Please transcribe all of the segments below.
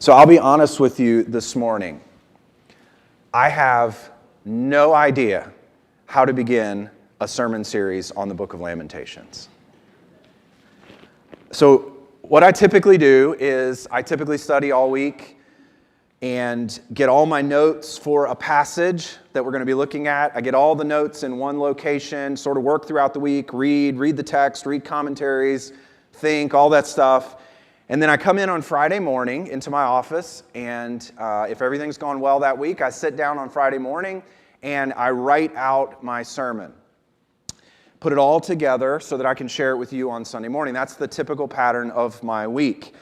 So I'll be honest with you this morning. I have no idea how to begin a sermon series on the book of Lamentations. So what I typically do is I typically study all week and get all my notes for a passage that we're going to be looking at. I get all the notes in one location, sort of work throughout the week, read the text, read commentaries, think, all that stuff. And then I come in on Friday morning into my office, and if everything's gone well that week, I sit down on Friday morning and I write out my sermon. Put it all together so that I can share it with you on Sunday morning. That's the typical pattern of my week.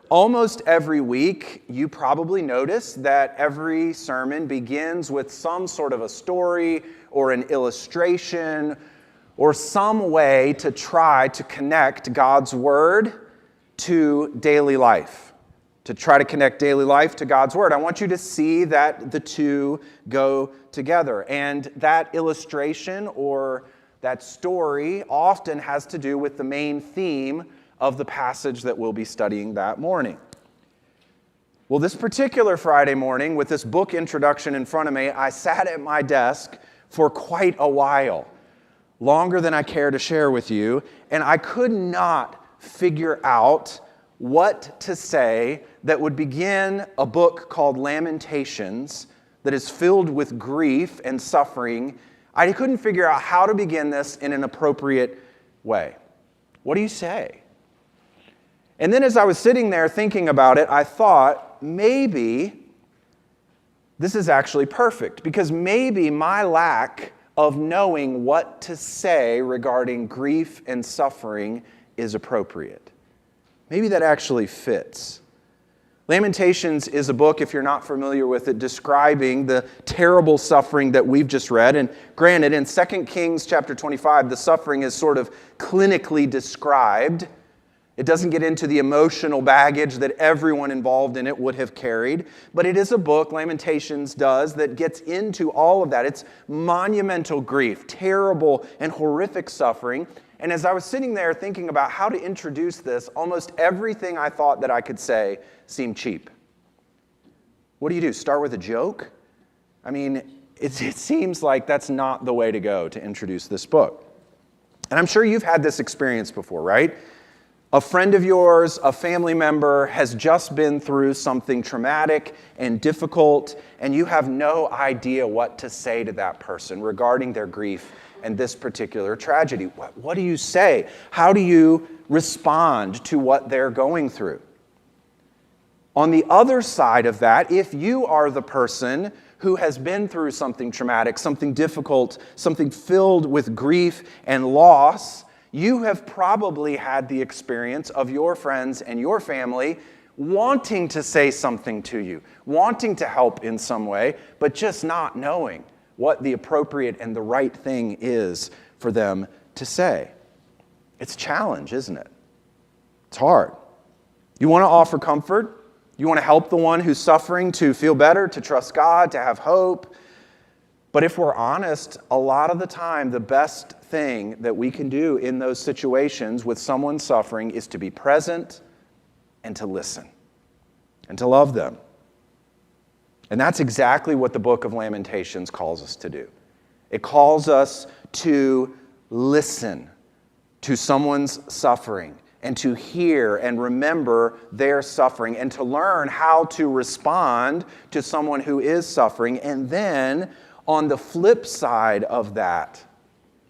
Almost every week, you probably notice that every sermon begins with some sort of a story or an illustration or some way to try to connect God's Word to daily life, to try to connect daily life to God's Word. I want you to see that the two go together. And that illustration or that story often has to do with the main theme of the passage that we'll be studying that morning. Well, this particular Friday morning, with this book introduction in front of me, I sat at my desk for quite a while, longer than I care to share with you, and I could not figure out what to say that would begin a book called Lamentations that is filled with grief and suffering. I couldn't figure out how to begin this in an appropriate way. What do you say? And then as I was sitting there thinking about it, I thought, maybe this is actually perfect, because maybe my lack of knowing what to say regarding grief and suffering is appropriate. Maybe that actually fits. Lamentations is a book, if you're not familiar with it, describing the terrible suffering that we've just read. And granted, in 2 Kings chapter 25, the suffering is sort of clinically described. It doesn't get into the emotional baggage that everyone involved in it would have carried. But it is a book, Lamentations does, that gets into all of that. It's monumental grief, terrible and horrific suffering. And as I was sitting there thinking about how to introduce this, almost everything I thought that I could say seemed cheap. What do? Start with a joke? I mean, it seems like that's not the way to go to introduce this book. And I'm sure you've had this experience before, right? A friend of yours, a family member, has just been through something traumatic and difficult, and you have no idea what to say to that person regarding their grief and this particular tragedy. What do you say? How do you respond to what they're going through? On the other side of that, if you are the person who has been through something traumatic, something difficult, something filled with grief and loss, you have probably had the experience of your friends and your family wanting to say something to you, wanting to help in some way, but just not knowing what the appropriate and the right thing is for them to say. It's a challenge, isn't it? It's hard. You want to offer comfort. You want to help the one who's suffering to feel better, to trust God, to have hope. But if we're honest, a lot of the time, the best thing that we can do in those situations with someone suffering is to be present and to listen and to love them. And that's exactly what the book of Lamentations calls us to do. It calls us to listen to someone's suffering and to hear and remember their suffering and to learn how to respond to someone who is suffering. And then on the flip side of that,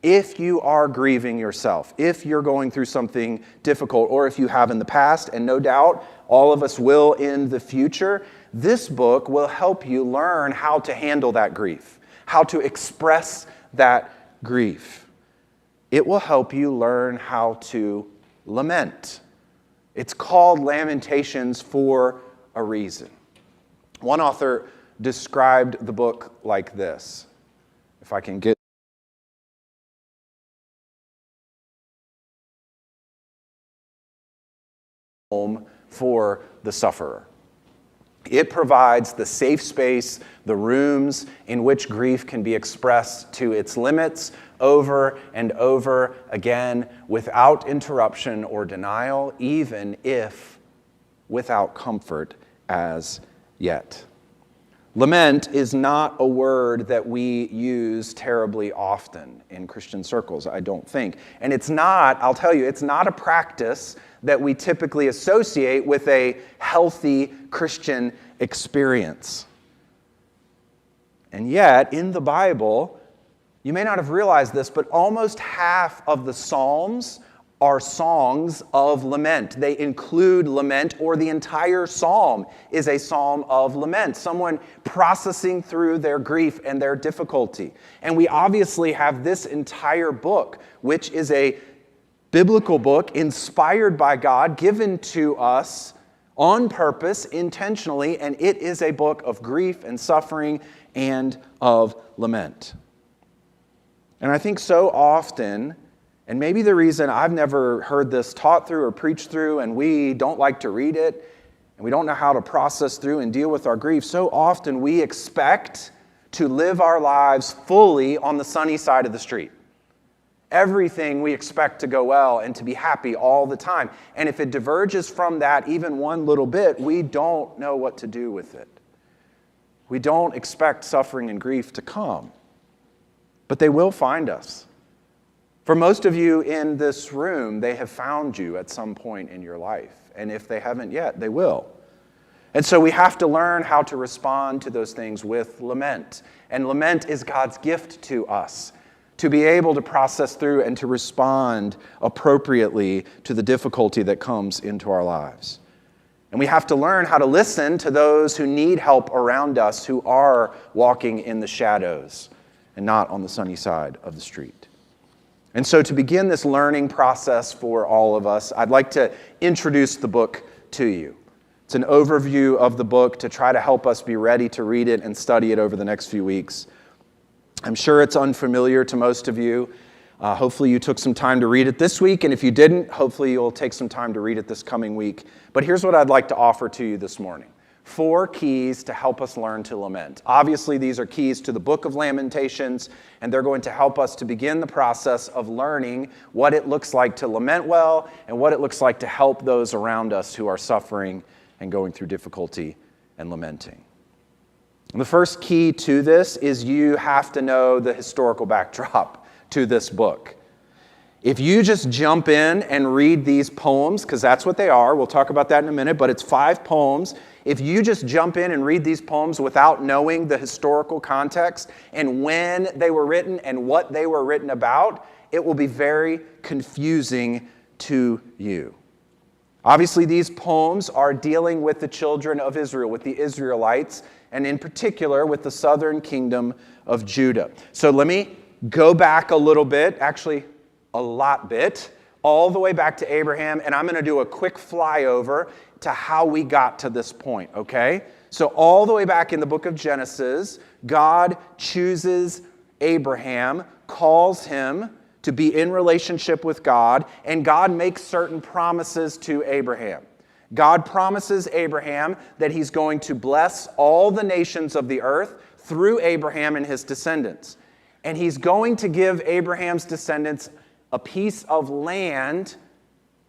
if you are grieving yourself, if you're going through something difficult, or if you have in the past, and no doubt all of us will in the future, this book will help you learn how to handle that grief, how to express that grief. It will help you learn how to lament. It's called Lamentations for a reason. One author described the book like this. If I can get home for the sufferer. It provides the safe space, the rooms in which grief can be expressed to its limits over and over again without interruption or denial, even if without comfort as yet. Lament is not a word that we use terribly often in Christian circles, I don't think. And it's not, I'll tell you, it's not a practice that we typically associate with a healthy Christian experience. And yet, in the Bible, you may not have realized this, but almost half of the Psalms are songs of lament. They include lament, or the entire psalm is a psalm of lament, someone processing through their grief and their difficulty. And we obviously have this entire book, which is a biblical book inspired by God, given to us on purpose, intentionally, and it is a book of grief and suffering and of lament. And I think so often, and maybe the reason I've never heard this taught through or preached through, and we don't like to read it, and we don't know how to process through and deal with our grief, so often we expect to live our lives fully on the sunny side of the street. Everything we expect to go well and to be happy all the time. And if it diverges from that even one little bit, we don't know what to do with it. We don't expect suffering and grief to come, but they will find us. For most of you in this room, they have found you at some point in your life. And if they haven't yet, they will. And so we have to learn how to respond to those things with lament. And lament is God's gift to us, to be able to process through and to respond appropriately to the difficulty that comes into our lives. And we have to learn how to listen to those who need help around us, who are walking in the shadows and not on the sunny side of the street. And so to begin this learning process for all of us, I'd like to introduce the book to you. It's an overview of the book to try to help us be ready to read it and study it over the next few weeks. I'm sure it's unfamiliar to most of you. Hopefully you took some time to read it this week, and if you didn't, hopefully you'll take some time to read it this coming week. But here's what I'd like to offer to you this morning. 4 keys to help us learn to lament. Obviously, these are keys to the book of Lamentations, and they're going to help us to begin the process of learning what it looks like to lament well and what it looks like to help those around us who are suffering and going through difficulty and lamenting. And the first key to this is you have to know the historical backdrop to this book. If you just jump in and read these poems, because that's what they are, we'll talk about that in a minute, but it's 5 poems. If you just jump in and read these poems without knowing the historical context and when they were written and what they were written about, it will be very confusing to you. Obviously, these poems are dealing with the children of Israel, with the Israelites, and in particular with the southern kingdom of Judah. So let me go back a little bit, actually a lot bit, all the way back to Abraham, and I'm going to do a quick flyover to how we got to this point, okay? So all the way back in the book of Genesis, God chooses Abraham, calls him to be in relationship with God, and God makes certain promises to Abraham. God promises Abraham that he's going to bless all the nations of the earth through Abraham and his descendants. And he's going to give Abraham's descendants a piece of land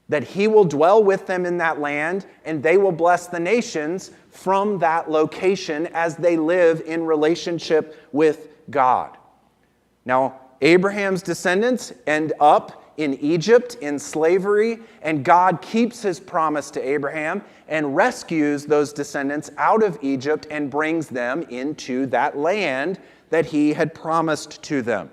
that he will dwell with them in that land, and they will bless the nations from that location as they live in relationship with God. Now, Abraham's descendants end up in Egypt in slavery, and God keeps his promise to Abraham and rescues those descendants out of Egypt and brings them into that land that he had promised to them.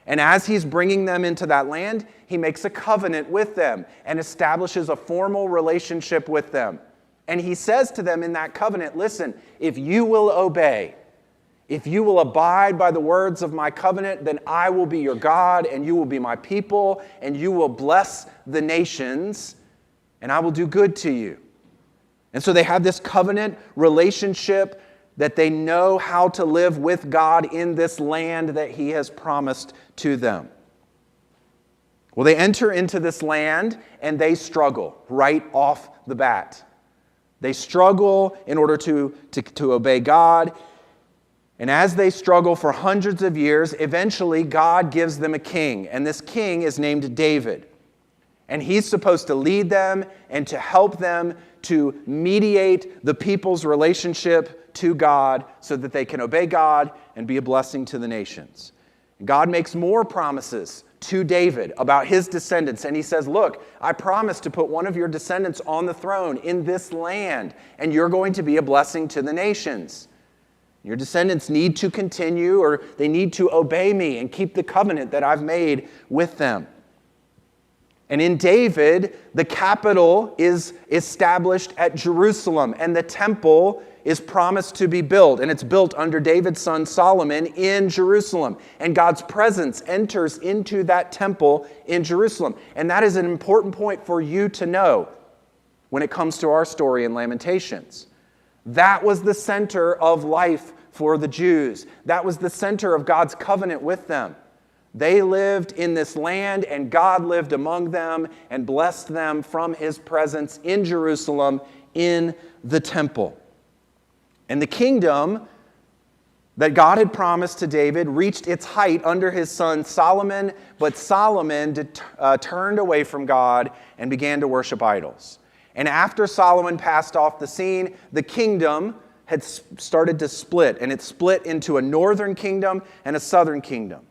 And as he's bringing them into that land, he makes a covenant with them and establishes a formal relationship with them. And he says to them in that covenant, listen, if you will obey, if you will abide by the words of my covenant, then I will be your God, and you will be my people, and you will bless the nations, and I will do good to you. And so they have this covenant relationship that they know how to live with God in this land that he has promised to them. Well, they enter into this land and they struggle right off the bat. They struggle in order to obey God. And as they struggle for hundreds of years, eventually God gives them a king. And this king is named David. And he's supposed to lead them and to help them to mediate the people's relationship to God so that they can obey God and be a blessing to the nations. God makes more promises to David about his descendants. And he says, look, I promise to put one of your descendants on the throne in this land, and you're going to be a blessing to the nations. Your descendants need to continue, or they need to obey me and keep the covenant that I've made with them. And in David, the capital is established at Jerusalem, and the temple is promised to be built, and it's built under David's son Solomon in Jerusalem. And God's presence enters into that temple in Jerusalem. And that is an important point for you to know when it comes to our story in Lamentations. That was the center of life for the Jews. That was the center of God's covenant with them. They lived in this land, and God lived among them and blessed them from his presence in Jerusalem in the temple. And the kingdom that God had promised to David reached its height under his son Solomon, but Solomon turned away from God and began to worship idols. And after Solomon passed off the scene, the kingdom had started to split, and it split into a northern kingdom and a southern kingdom.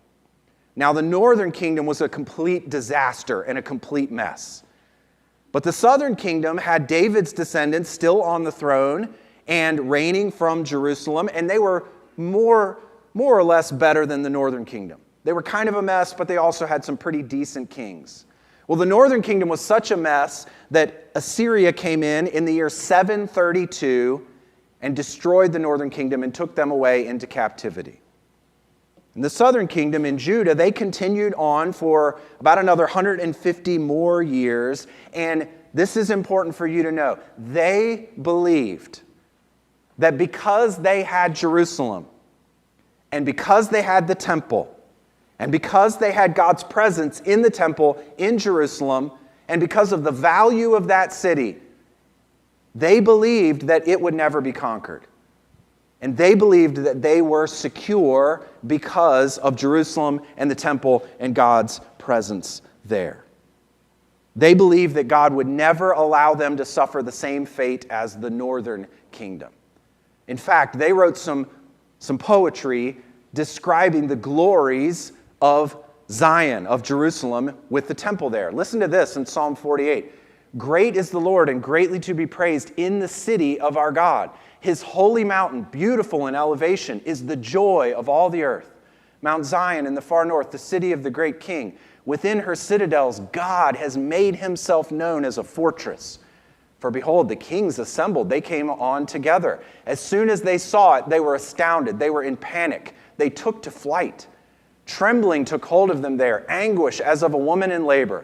Now, the northern kingdom was a complete disaster and a complete mess. But the southern kingdom had David's descendants still on the throne and reigning from Jerusalem, and they were more or less better than the northern kingdom. They were kind of a mess, but they also had some pretty decent kings. Well, the northern kingdom was such a mess that Assyria came in the year 732 and destroyed the northern kingdom and took them away into captivity. In the southern kingdom in Judah, they continued on for about another 150 more years, and this is important for you to know. They believed that because they had Jerusalem, and because they had the temple, and because they had God's presence in the temple in Jerusalem, and because of the value of that city, they believed that it would never be conquered. And they believed that they were secure because of Jerusalem and the temple and God's presence there. They believed that God would never allow them to suffer the same fate as the northern kingdom. In fact, they wrote some poetry describing the glories of Zion, of Jerusalem, with the temple there. Listen to this in Psalm 48. Great is the Lord and greatly to be praised in the city of our God. His holy mountain, beautiful in elevation, is the joy of all the earth. Mount Zion in the far north, the city of the great king. Within her citadels, God has made himself known as a fortress. For behold, the kings assembled. They came on together. As soon as they saw it, they were astounded. They were in panic. They took to flight. Trembling took hold of them there, anguish as of a woman in labor.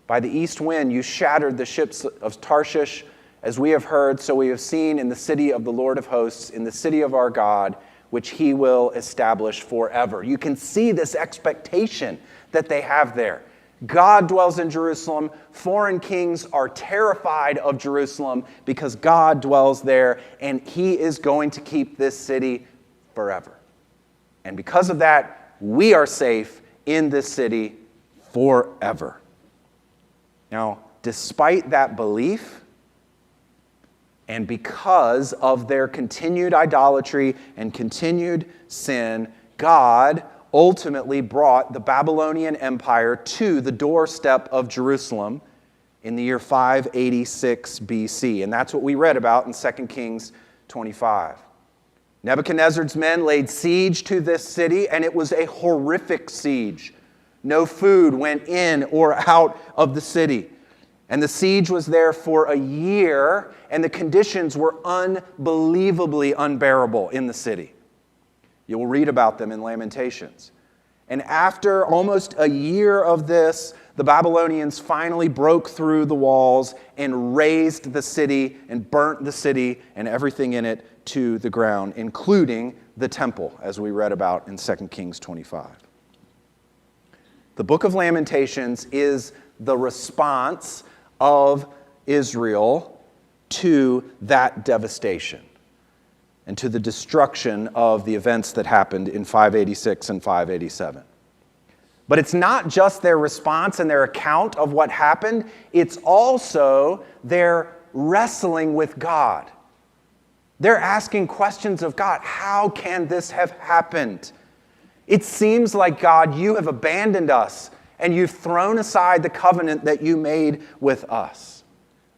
By the east wind you shattered the ships of Tarshish. As we have heard, so we have seen in the city of the Lord of hosts, in the city of our God, which he will establish forever. You can see this expectation that they have there. God dwells in Jerusalem. Foreign kings are terrified of Jerusalem because God dwells there, and he is going to keep this city forever. And because of that, we are safe in this city forever. Now, despite that belief, and because of their continued idolatry and continued sin, God ultimately brought the Babylonian Empire to the doorstep of Jerusalem in the year 586 BC. And that's what we read about in 2 Kings 25. Nebuchadnezzar's men laid siege to this city, and it was a horrific siege. No food went in or out of the city. And the siege was there for a year, and the conditions were unbelievably unbearable in the city. You will read about them in Lamentations. And after almost a year of this, the Babylonians finally broke through the walls and razed the city and burnt the city and everything in it to the ground, including the temple, as we read about in 2 Kings 25. The book of Lamentations is the response of Israel to that devastation and to the destruction of the events that happened in 586 and 587. But it's not just their response and their account of what happened, it's also their wrestling with God. They're asking questions of God. How can this have happened? It seems like, God, you have abandoned us and you've thrown aside the covenant that you made with us.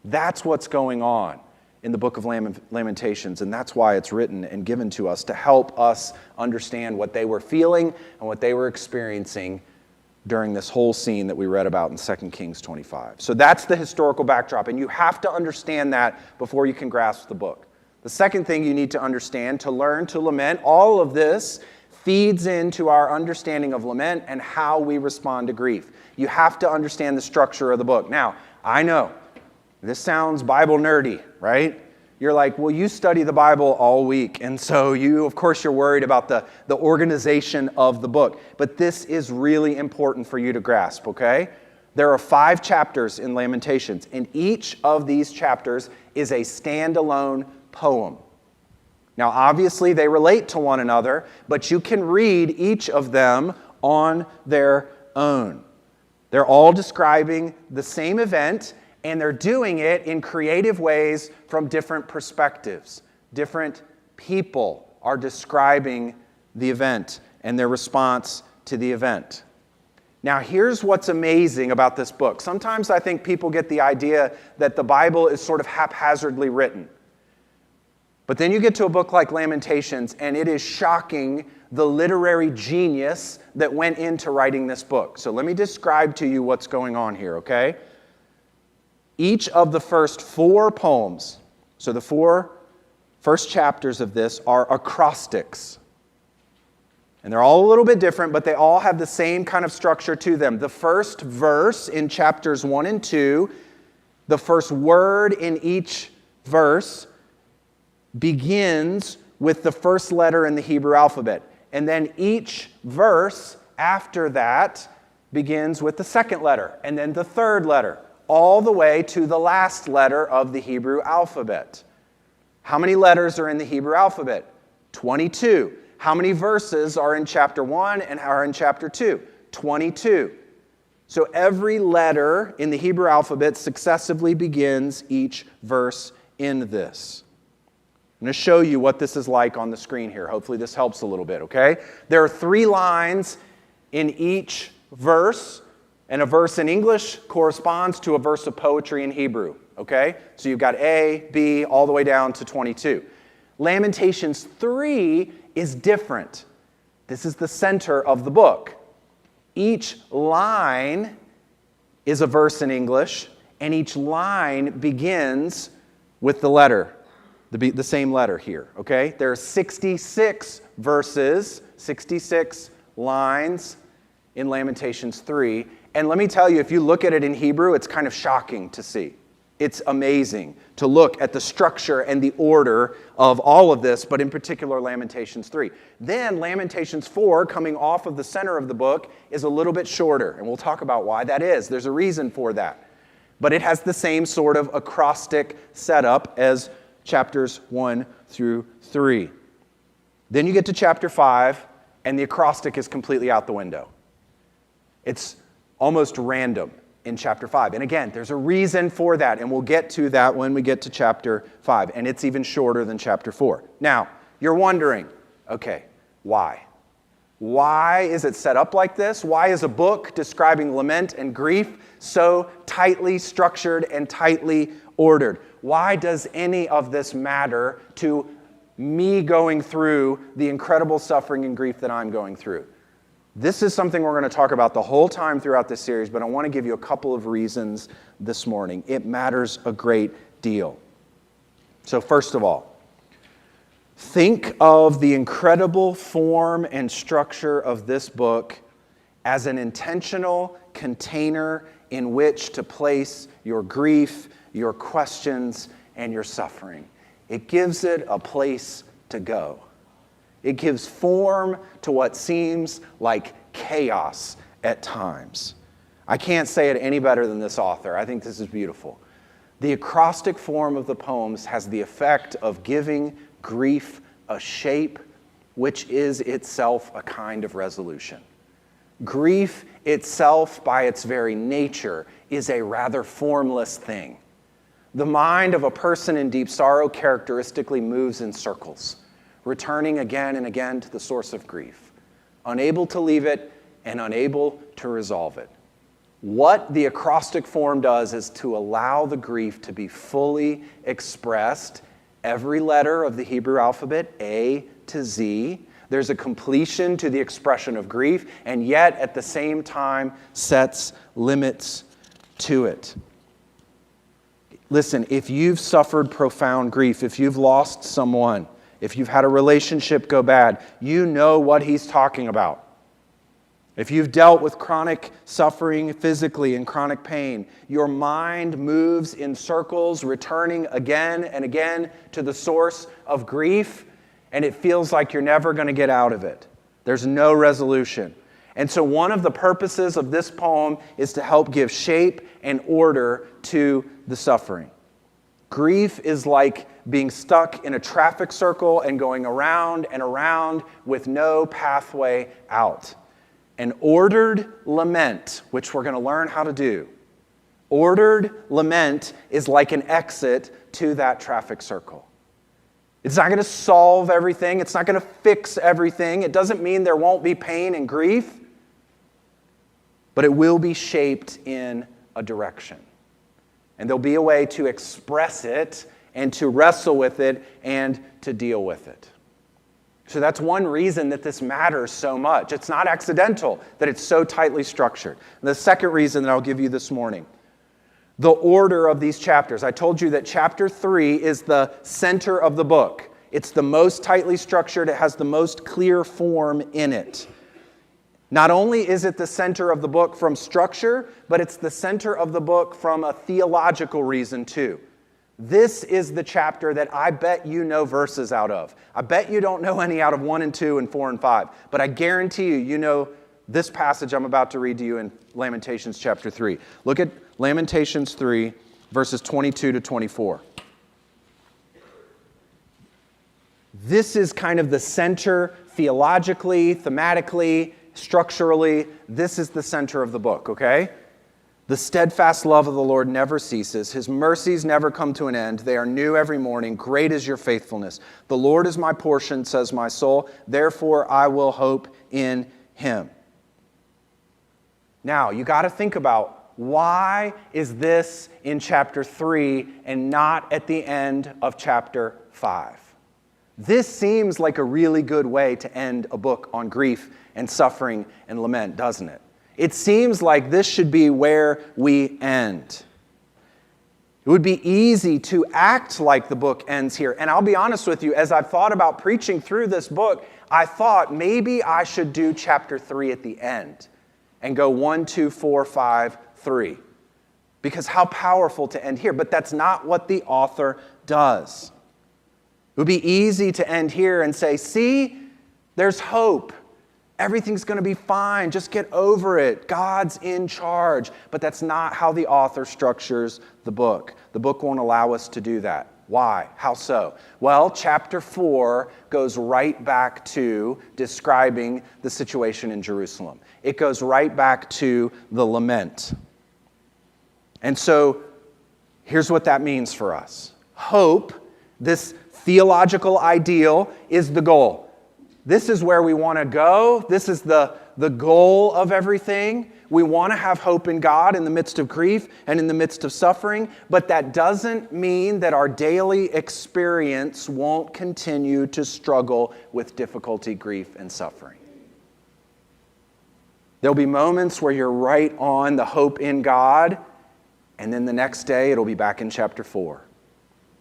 That's what's going on in the book of Lamentations, and that's why it's written and given to us to help us understand what they were feeling and what they were experiencing during this whole scene that we read about in 2 Kings 25. So that's the historical backdrop, and you have to understand that before you can grasp the book. The second thing you need to understand, to learn to lament, all of this feeds into our understanding of lament and how we respond to grief. You have to understand the structure of the book. Now, I know, this sounds Bible nerdy, right? You're like, well, you study the Bible all week, and so of course, you're worried about the organization of the book. But this is really important for you to grasp, okay? There are 5 chapters in Lamentations, and each of these chapters is a standalone poem. Now, obviously, they relate to one another, but you can read each of them on their own. They're all describing the same event, and they're doing it in creative ways from different perspectives. Different people are describing the event and their response to the event. Now, here's what's amazing about this book. Sometimes I think people get the idea that the Bible is sort of haphazardly written. But then you get to a book like Lamentations, and it is shocking the literary genius that went into writing this book. So let me describe to you what's going on here, okay? Each of the first 4 poems, so the 4 first chapters of this, are acrostics. And they're all a little bit different, but they all have the same kind of structure to them. The first verse in chapters 1 and 2, the first word in each verse begins with the first letter in the Hebrew alphabet. And then each verse after that begins with the second letter, and then the third letter, all the way to the last letter of the Hebrew alphabet. How many letters are in the Hebrew alphabet? 22. How many verses are in chapter 1 and are in chapter 2? 22. So every letter in the Hebrew alphabet successively begins each verse in this. I'm going to show you what this is like on the screen here. Hopefully this helps a little bit, okay? There are 3 lines in each verse, and a verse in English corresponds to a verse of poetry in Hebrew, okay? So you've got A, B, all the way down to 22. Lamentations 3 is different. This is the center of the book. Each line is a verse in English, and each line begins with the letter. The same letter here, okay? There are 66 verses, 66 lines in Lamentations 3. And let me tell you, if you look at it in Hebrew, it's kind of shocking to see. It's amazing to look at the structure and the order of all of this, but in particular Lamentations 3. Then Lamentations 4, coming off of the center of the book, is a little bit shorter, and we'll talk about why that is. There's a reason for that. But it has the same sort of acrostic setup as chapters 1 through 3. Then you get to chapter 5, and the acrostic is completely out the window. It's almost random in chapter 5. And again, there's a reason for that, and we'll get to that when we get to chapter 5. And it's even shorter than chapter 4. Now, you're wondering, okay, why? Why is it set up like this? Why is a book describing lament and grief so tightly structured and tightly ordered? Why does any of this matter to me going through the incredible suffering and grief that I'm going through? This is something we're going to talk about the whole time throughout this series, but I want to give you a couple of reasons this morning. It matters a great deal. So first of all, think of the incredible form and structure of this book as an intentional container in which to place your grief, your questions, and your suffering. It gives it a place to go. It gives form to what seems like chaos at times. I can't say it any better than this author. I think this is beautiful. The acrostic form of the poems has the effect of giving grief a shape which is itself a kind of resolution. Grief itself, by its very nature, is a rather formless thing. The mind of a person in deep sorrow characteristically moves in circles, returning again and again to the source of grief, unable to leave it and unable to resolve it. What the acrostic form does is to allow the grief to be fully expressed. Every letter of the Hebrew alphabet, A to Z, there's a completion to the expression of grief, and yet at the same time sets limits to it. Listen, if you've suffered profound grief, if you've lost someone, if you've had a relationship go bad, you know what he's talking about. If you've dealt with chronic suffering physically and chronic pain, your mind moves in circles, returning again and again to the source of grief, and it feels like you're never going to get out of it. There's no resolution. And so one of the purposes of this poem is to help give shape and order to the suffering. Grief is like being stuck in a traffic circle and going around and around with no pathway out. An ordered lament, which we're going to learn how to do. Ordered lament is like an exit to that traffic circle. It's not going to solve everything. It's not going to fix everything. It doesn't mean there won't be pain and grief, but it will be shaped in a direction. And there'll be a way to express it and to wrestle with it and to deal with it. So that's one reason that this matters so much. It's not accidental that it's so tightly structured. And the second reason that I'll give you this morning, the order of these chapters. I told you that chapter 3 is the center of the book. It's the most tightly structured. It has the most clear form in it. Not only is it the center of the book from structure, but it's the center of the book from a theological reason too. This is the chapter that I bet you know verses out of. I bet you don't know any out of 1 and 2 and 4 and 5. But I guarantee you know this passage I'm about to read to you in Lamentations chapter 3. Look at Lamentations 3, verses 22 to 24. This is kind of the center theologically, thematically, structurally. This is the center of the book, okay? The steadfast love of the Lord never ceases. His mercies never come to an end. They are new every morning. Great is your faithfulness. The Lord is my portion, says my soul. Therefore, I will hope in him. Now, you got to think about, why is this in chapter 3 and not at the end of chapter 5? This seems like a really good way to end a book on grief and suffering and lament, doesn't it? It seems like this should be where we end. It would be easy to act like the book ends here. And I'll be honest with you, as I've thought about preaching through this book, I thought maybe I should do chapter 3 at the end and go 1, 2, 4, 5, 3. Because how powerful to end here. But that's not what the author does. It would be easy to end here and say, see, there's hope. Everything's going to be fine. Just get over it. God's in charge. But that's not how the author structures the book. The book won't allow us to do that. Why? How so? Well, chapter 4 goes right back to describing the situation in Jerusalem. It goes right back to the lament. And so, here's what that means for us. Hope, this theological ideal, is the goal. This is where we want to go. This is the goal of everything. We want to have hope in God in the midst of grief and in the midst of suffering, but that doesn't mean that our daily experience won't continue to struggle with difficulty, grief, and suffering. There'll be moments where you're right on the hope in God, and then the next day it'll be back in chapter 4.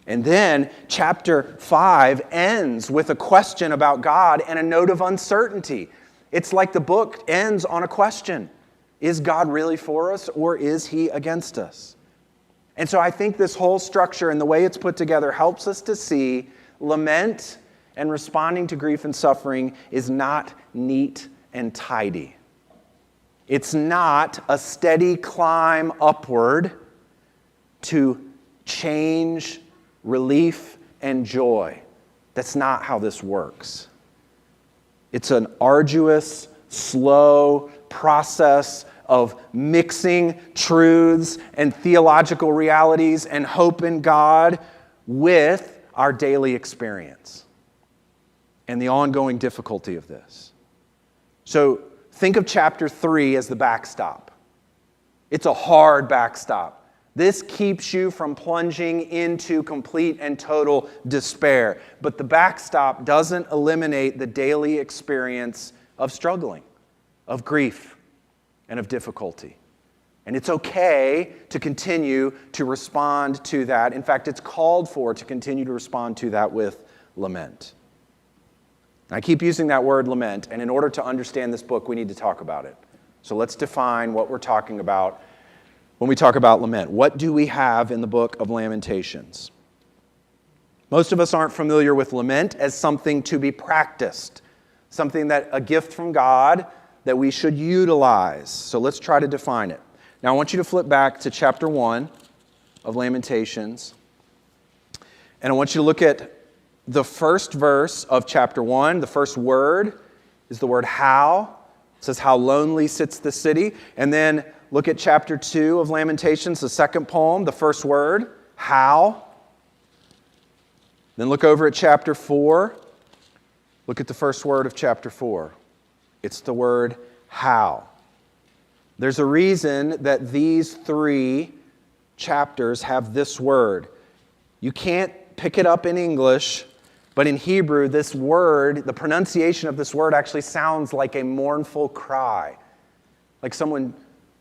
And then chapter 5 ends with a question about God and a note of uncertainty. It's like the book ends on a question. Is God really for us, or is he against us? And so I think this whole structure and the way it's put together helps us to see lament and responding to grief and suffering is not neat and tidy. It's not a steady climb upward to change, relief, and joy. That's not how this works. It's an arduous, slow process of mixing truths and theological realities and hope in God with our daily experience and the ongoing difficulty of this. So think of chapter 3 as the backstop. It's a hard backstop. This keeps you from plunging into complete and total despair. But the backstop doesn't eliminate the daily experience of struggling, of grief, and of difficulty. And it's okay to continue to respond to that. In fact, it's called for to continue to respond to that with lament. I keep using that word lament, and in order to understand this book, we need to talk about it. So let's define what we're talking about when we talk about lament. What do we have in the book of Lamentations? Most of us aren't familiar with lament as something to be practiced, something that a gift from God that we should utilize. So let's try to define it. Now I want you to flip back to chapter 1 of Lamentations, and I want you to look at the first verse of chapter 1. The first word is the word how. It says, how lonely sits the city. And then look at chapter 2 of Lamentations, the second poem, the first word, how. Then look over at chapter 4. Look at the first word of chapter 4. It's the word how. There's a reason that these 3 chapters have this word. You can't pick it up in English, but in Hebrew, this word, the pronunciation of this word actually sounds like a mournful cry, like someone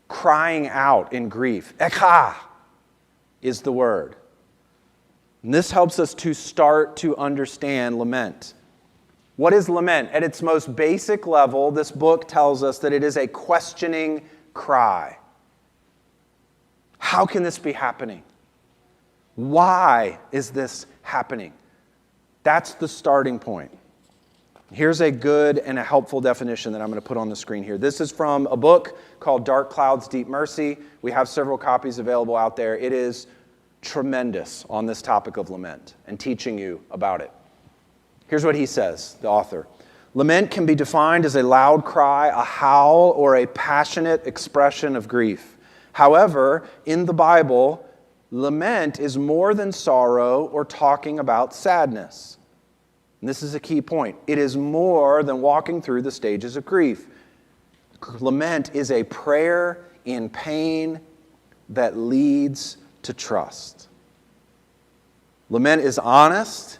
crying out in grief. Ekha is the word. And this helps us to start to understand lament. What is lament? At its most basic level, this book tells us that it is a questioning cry. How can this be happening? Why is this happening? That's the starting point. Here's a good and a helpful definition that I'm going to put on the screen here. This is from a book called Dark Clouds, Deep Mercy. We have several copies available out there. It is tremendous on this topic of lament and teaching you about it. Here's what he says, the author. Lament can be defined as a loud cry, a howl, or a passionate expression of grief. However, in the Bible, lament is more than sorrow or talking about sadness. And this is a key point. It is more than walking through the stages of grief. Lament is a prayer in pain that leads to trust. Lament is honest.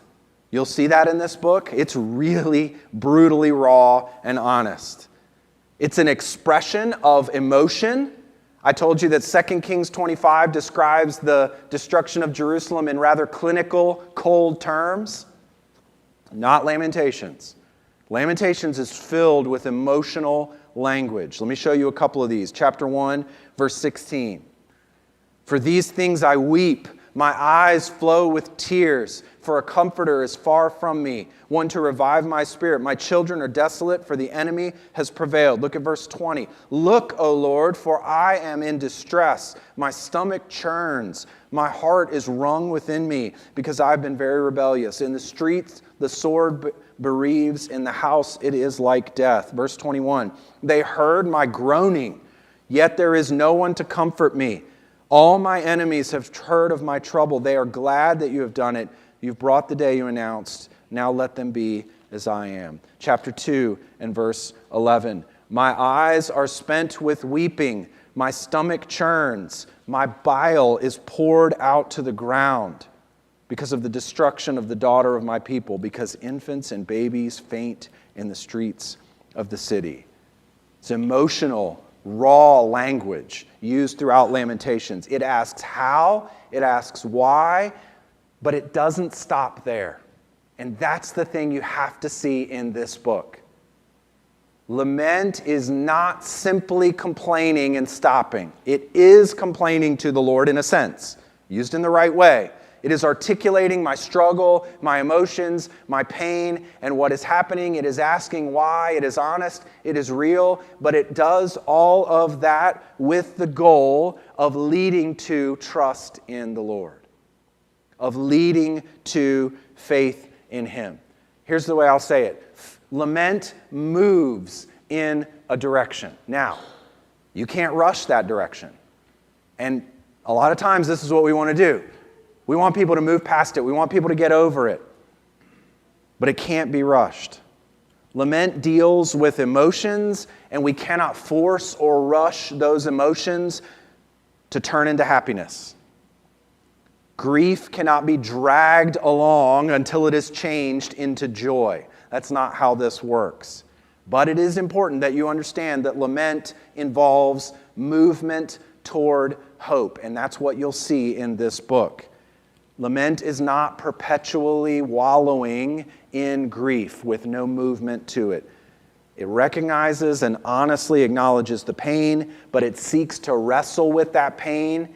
You'll see that in this book. It's really brutally raw and honest. It's an expression of emotion. I told you that 2 Kings 25 describes the destruction of Jerusalem in rather clinical, cold terms. Not Lamentations. Lamentations is filled with emotional language. Let me show you a couple of these. Chapter 1, verse 16. For these things I weep. My eyes flow with tears, for a comforter is far from me, one to revive my spirit. My children are desolate, for the enemy has prevailed. Look at verse 20. Look, O Lord, for I am in distress. My stomach churns. My heart is wrung within me, because I have been very rebellious. In the streets the sword bereaves, in the house it is like death. Verse 21. They heard my groaning, yet there is no one to comfort me. All my enemies have heard of my trouble. They are glad that you have done it. You've brought the day you announced. Now let them be as I am. Chapter 2 and verse 11. My eyes are spent with weeping. My stomach churns. My bile is poured out to the ground because of the destruction of the daughter of my people, because infants and babies faint in the streets of the city. It's emotional, raw language used throughout Lamentations. It asks how, it asks why, but it doesn't stop there. And that's the thing you have to see in this book. Lament is not simply complaining and stopping. It is complaining to the Lord in a sense, used in the right way. It is articulating my struggle, my emotions, my pain, and what is happening. It is asking why. It is honest. It is real. But it does all of that with the goal of leading to trust in the Lord, of leading to faith in Him. Here's the way I'll say it. Lament moves in a direction. Now, you can't rush that direction. And a lot of times this is what we want to do. We want people to move past it. We want people to get over it. But it can't be rushed. Lament deals with emotions, and we cannot force or rush those emotions to turn into happiness. Grief cannot be dragged along until it is changed into joy. That's not how this works. But it is important that you understand that lament involves movement toward hope, and that's what you'll see in this book. Lament is not perpetually wallowing in grief with no movement to it. It recognizes and honestly acknowledges the pain, but it seeks to wrestle with that pain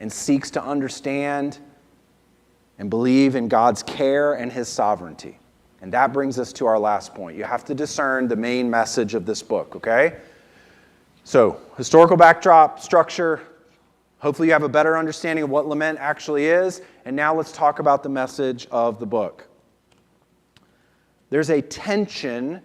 and seeks to understand and believe in God's care and His sovereignty. And that brings us to our last point. You have to discern the main message of this book, okay? So, historical backdrop, structure. Hopefully you have a better understanding of what lament actually is. And now let's talk about the message of the book. There's a tension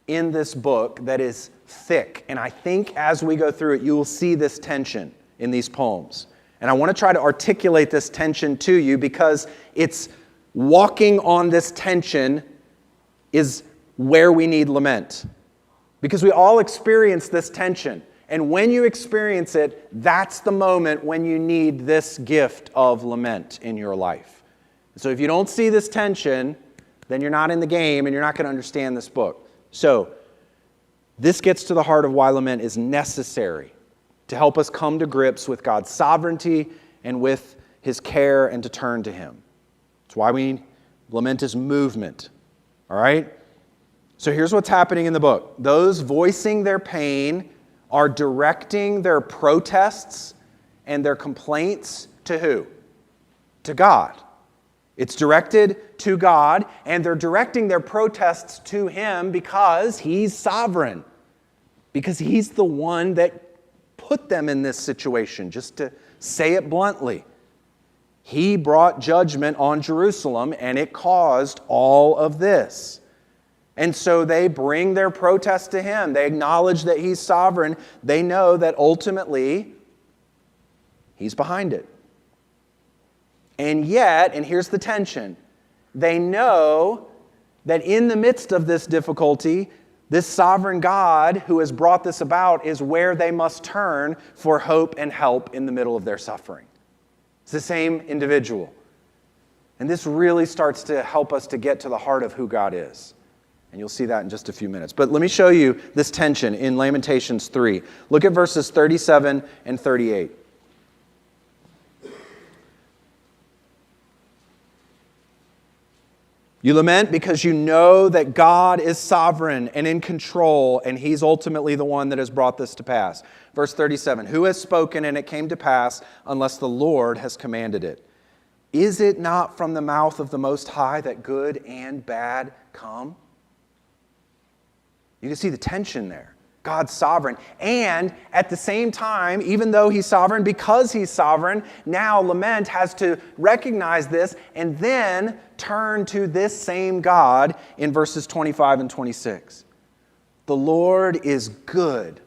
in this book that is thick. And I think as we go through it, you will see this tension in these poems. And I want to try to articulate this tension to you because it's walking on this tension is where we need lament. Because we all experience this tension. And when you experience it, that's the moment when you need this gift of lament in your life. So if you don't see this tension, then you're not in the game and you're not going to understand this book. So this gets to the heart of why lament is necessary to help us come to grips with God's sovereignty and with His care and to turn to Him. That's why lament is movement. All right? So here's what's happening in the book. Those voicing their pain are directing their protests and their complaints to who? To God. It's directed to God, and they're directing their protests to Him because He's sovereign. Because He's the one that put them in this situation, just to say it bluntly. He brought judgment on Jerusalem, and it caused all of this. And so they bring their protest to Him. They acknowledge that He's sovereign. They know that ultimately He's behind it. And yet, and here's the tension, they know that in the midst of this difficulty, this sovereign God who has brought this about is where they must turn for hope and help in the middle of their suffering. It's the same individual. And this really starts to help us to get to the heart of who God is. And you'll see that in just a few minutes. But let me show you this tension in Lamentations 3. Look at verses 37 and 38. You lament because you know that God is sovereign and in control, and He's ultimately the one that has brought this to pass. Verse 37, who has spoken and it came to pass unless the Lord has commanded it? Is it not from the mouth of the Most High that good and bad come? You can see the tension there. God's sovereign. And at the same time, even though He's sovereign, because He's sovereign, now lament has to recognize this and then turn to this same God in verses 25 and 26. The Lord is good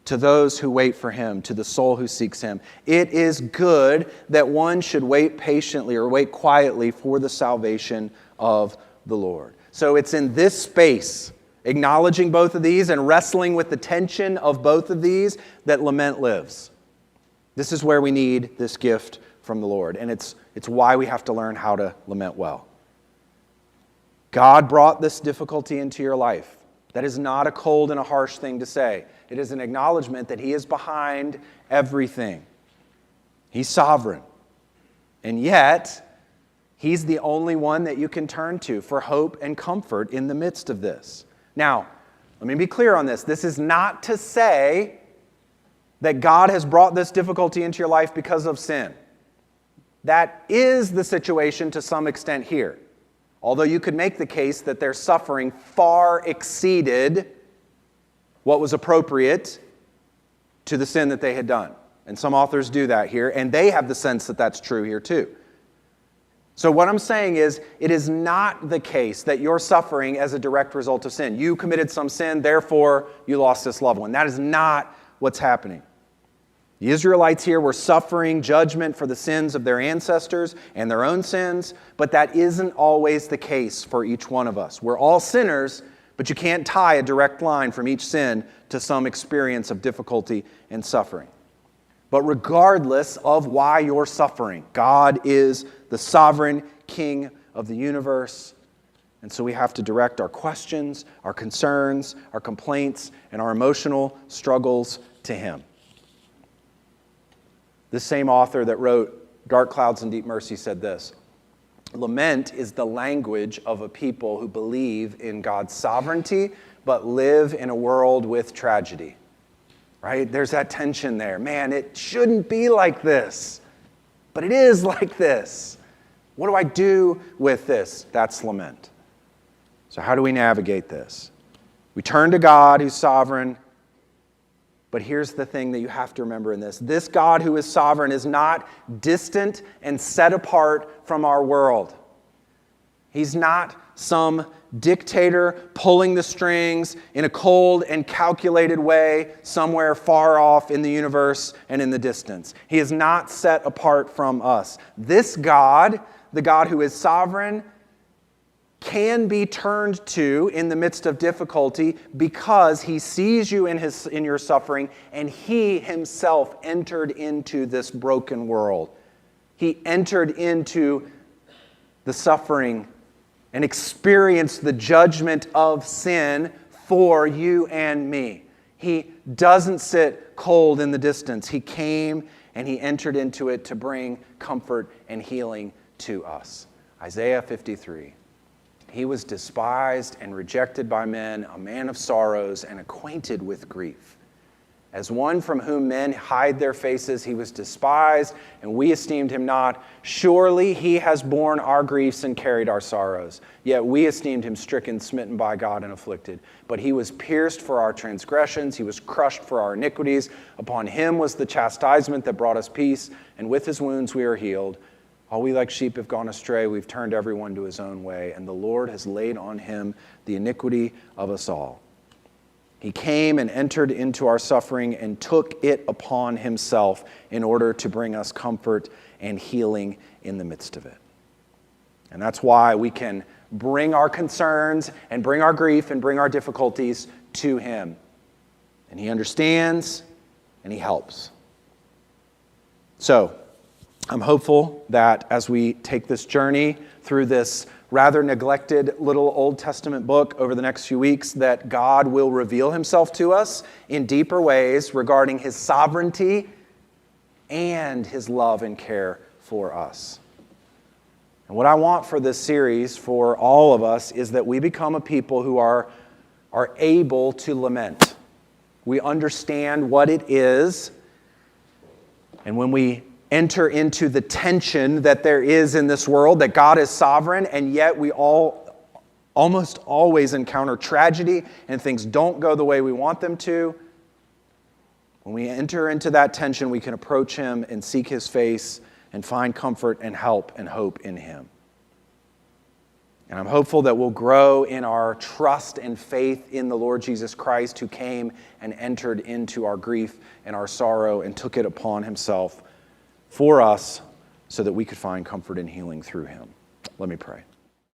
to those who wait for Him, to the soul who seeks Him. It is good that one should wait patiently or wait quietly for the salvation of the Lord. So it's in this space, acknowledging both of these and wrestling with the tension of both of these, that lament lives. This is where we need this gift from the Lord. And it's why we have to learn how to lament well. God brought this difficulty into your life. That is not a cold and a harsh thing to say. It is an acknowledgement that He is behind everything. He's sovereign. And yet, He's the only one that you can turn to for hope and comfort in the midst of this. Now, let me be clear on this. This is not to say that God has brought this difficulty into your life because of sin. That is the situation to some extent here. Although you could make the case that their suffering far exceeded what was appropriate to the sin that they had done. And some authors do that here, and they have the sense that that's true here too. So what I'm saying is, it is not the case that you're suffering as a direct result of sin. You committed some sin, therefore you lost this loved one. That is not what's happening. The Israelites here were suffering judgment for the sins of their ancestors and their own sins, but that isn't always the case for each one of us. We're all sinners, but you can't tie a direct line from each sin to some experience of difficulty and suffering. But regardless of why you're suffering, God is the sovereign King of the universe. And so we have to direct our questions, our concerns, our complaints, and our emotional struggles to Him. This same author that wrote Dark Clouds and Deep Mercy said this: lament is the language of a people who believe in God's sovereignty, but live in a world with tragedy. Right? There's that tension there. Man, it shouldn't be like this, but it is like this. What do I do with this? That's lament. So how do we navigate this? We turn to God who's sovereign, but here's the thing that you have to remember in this. This God who is sovereign is not distant and set apart from our world. He's not some dictator pulling the strings in a cold and calculated way somewhere far off in the universe and in the distance. He is not set apart from us. This God, the God who is sovereign, can be turned to in the midst of difficulty because He sees you in your suffering, and He Himself entered into this broken world. He entered into the suffering and experienced the judgment of sin for you and me. He doesn't sit cold in the distance. He came and He entered into it to bring comfort and healing to us. Isaiah 53. He was despised and rejected by men, a man of sorrows and acquainted with grief. As one from whom men hide their faces, He was despised, and we esteemed Him not. Surely He has borne our griefs and carried our sorrows. Yet we esteemed Him stricken, smitten by God, and afflicted. But He was pierced for our transgressions. He was crushed for our iniquities. Upon Him was the chastisement that brought us peace, and with His wounds we are healed. All we like sheep have gone astray. We've turned everyone to his own way, and the Lord has laid on Him the iniquity of us all. He came and entered into our suffering and took it upon Himself in order to bring us comfort and healing in the midst of it. And that's why we can bring our concerns and bring our grief and bring our difficulties to Him. And He understands and He helps. So, I'm hopeful that as we take this journey through this rather neglected little Old Testament book over the next few weeks, that God will reveal Himself to us in deeper ways regarding His sovereignty and His love and care for us. And what I want for this series for all of us is that we become a people who are able to lament. We understand what it is, and when we enter into the tension that there is in this world, that God is sovereign, and yet we almost always encounter tragedy and things don't go the way we want them to. When we enter into that tension, we can approach Him and seek His face and find comfort and help and hope in Him. And I'm hopeful that we'll grow in our trust and faith in the Lord Jesus Christ, who came and entered into our grief and our sorrow and took it upon Himself for us so that we could find comfort and healing through Him. Let me pray.